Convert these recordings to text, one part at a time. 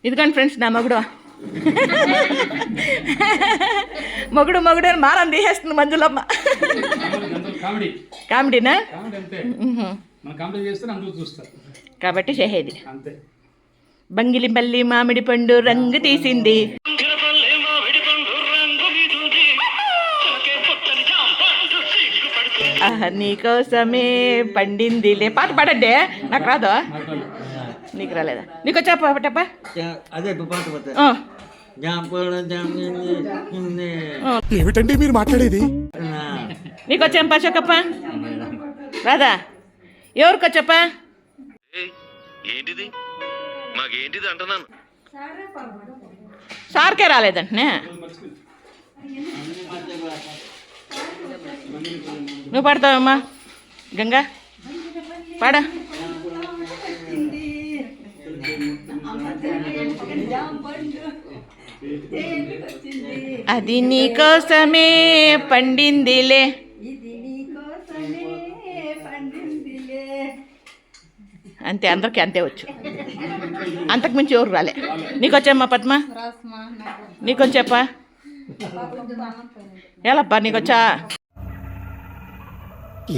ఇదిగోండి ఫ్రెండ్స్ నా మొగుడు మొగుడు మొగుడు అని మారం తీసేస్తుంది మంజులమ్మ. కామెడీనా కాబట్టి చేసేది. బంగిలి పల్లి మామిడి పండు రంగు తీసింది, నీకోసమే పండిందిలే. పాట పాడండి, నాకు రాదు. నీకు రాలేదా? నీకు వచ్చా పాటప్ప? ఏమిటండి మీరు మాట్లాడేది? నీకు వచ్చాంపా చొక్కప్ప? రాదా? ఎవరికి వచ్చప్పా? సార్కే రాలేదంటనే. నువ్వు పాడతావమ్మా గంగా? పాడా. అది నీకోసమే పండిందిలే. అంతే, అందరికీ అంతే వచ్చు, అంతకుమించి ఎవరు రాలే. నీకొచ్చామ్మా పద్మ? నీకొచ్చాప్పా? ఎలాప్పా నీకొచ్చా?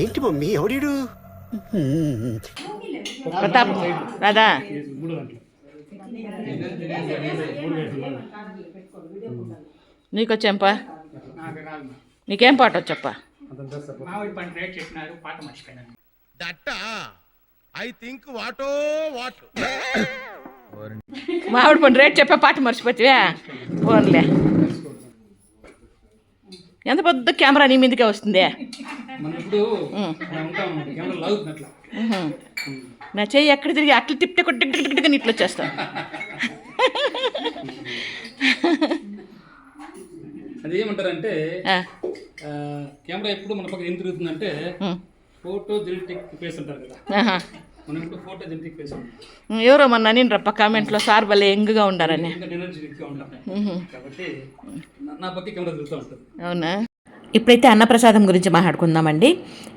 ఏంటి మమ్మీ ఎవడీడు? ప్రతాప్ రాదా? నీకొచ్చాంపా? నీకేం పాట వచ్చప్పా? మామిడి పండు రేట్ చెప్పే పాట మర్చిపోతే ఫోన్లే. ఎంత పెద్ద కెమెరా నీ మీదకే వస్తుంది. నా చెయ్యి ఎక్కడ తిరిగి అట్లా తిప్పితే కొట్టుగా ఇట్లా వచ్చేస్తా. అది ఏమంటారంటే కెమెరా ఎప్పుడు మన పక్కన ఏం తిరుగుతుందంటే ఫోటో జెనెటిక్ ఫేస్ అంటారు కదా, మనం ఇప్పుడు ఫోటో జెనెటిక్ ఫేస్. ఎవరో మొన్న నేను రప్ప కామెంట్లో సార్ భలే యంగ్గా ఉండారని. ఎనర్జెటిక్గా ఉంటాం కాబట్టి నా పక్క కెమెరా తిరుగుతూ ఉంటుంది. అవునా? ఇప్పుడైతే అన్నప్రసాదం గురించి మాట్లాడుకుందామండి.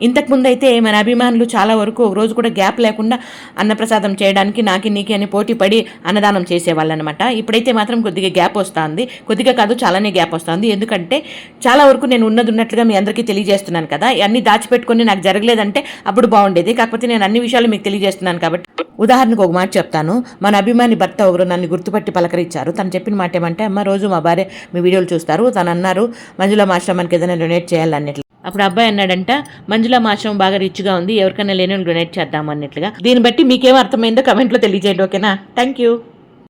ఇంతకుముందు అయితే మన అభిమానులు చాలా వరకు ఒక రోజు కూడా గ్యాప్ లేకుండా అన్నప్రసాదం చేయడానికి నాకి నీకి అని పోటీ పడి అన్నదానం చేసేవాళ్ళు అనమాట. ఇప్పుడైతే మాత్రం కొద్దిగా గ్యాప్ వస్తుంది, కొద్దిగా కాదు చాలానే గ్యాప్ వస్తుంది. ఎందుకంటే చాలా వరకు నేను ఉన్నట్టుగా మీ అందరికీ తెలియజేస్తున్నాను కదా. అన్నీ దాచిపెట్టుకొని నాకు జరగలేదంటే అప్పుడు బాగుండేది. కాకపోతే నేను అన్ని విషయాలు మీకు తెలియజేస్తున్నాను కాబట్టి ఉదాహరణకు ఒక మాట చెప్తాను. మన అభిమాని భర్త ఒకరు నన్ను గుర్తుపట్టి పలకరించారు. తను చెప్పిన మాట ఏమంటే, అమ్మ రోజు మా భార్య మీ వీడియోలు చూస్తారు, తను అన్నారు మంజులమ్మ ఆశ్రమానికి ఏదైనా డొనేట్ చేయాలన్నట్లు. అప్పుడు అబ్బాయి అన్నాడంట, మంజులమ్మ ఆశ్రమం బాగా రిచ్గా ఉంది, ఎవరికైనా లేని డొనేట్ చేద్దాం అన్నట్లుగా. దీన్ని బట్టి మీకేం అర్థమైందో కమెంట్లో తెలియజేయండి. ఓకేనా? Thank you.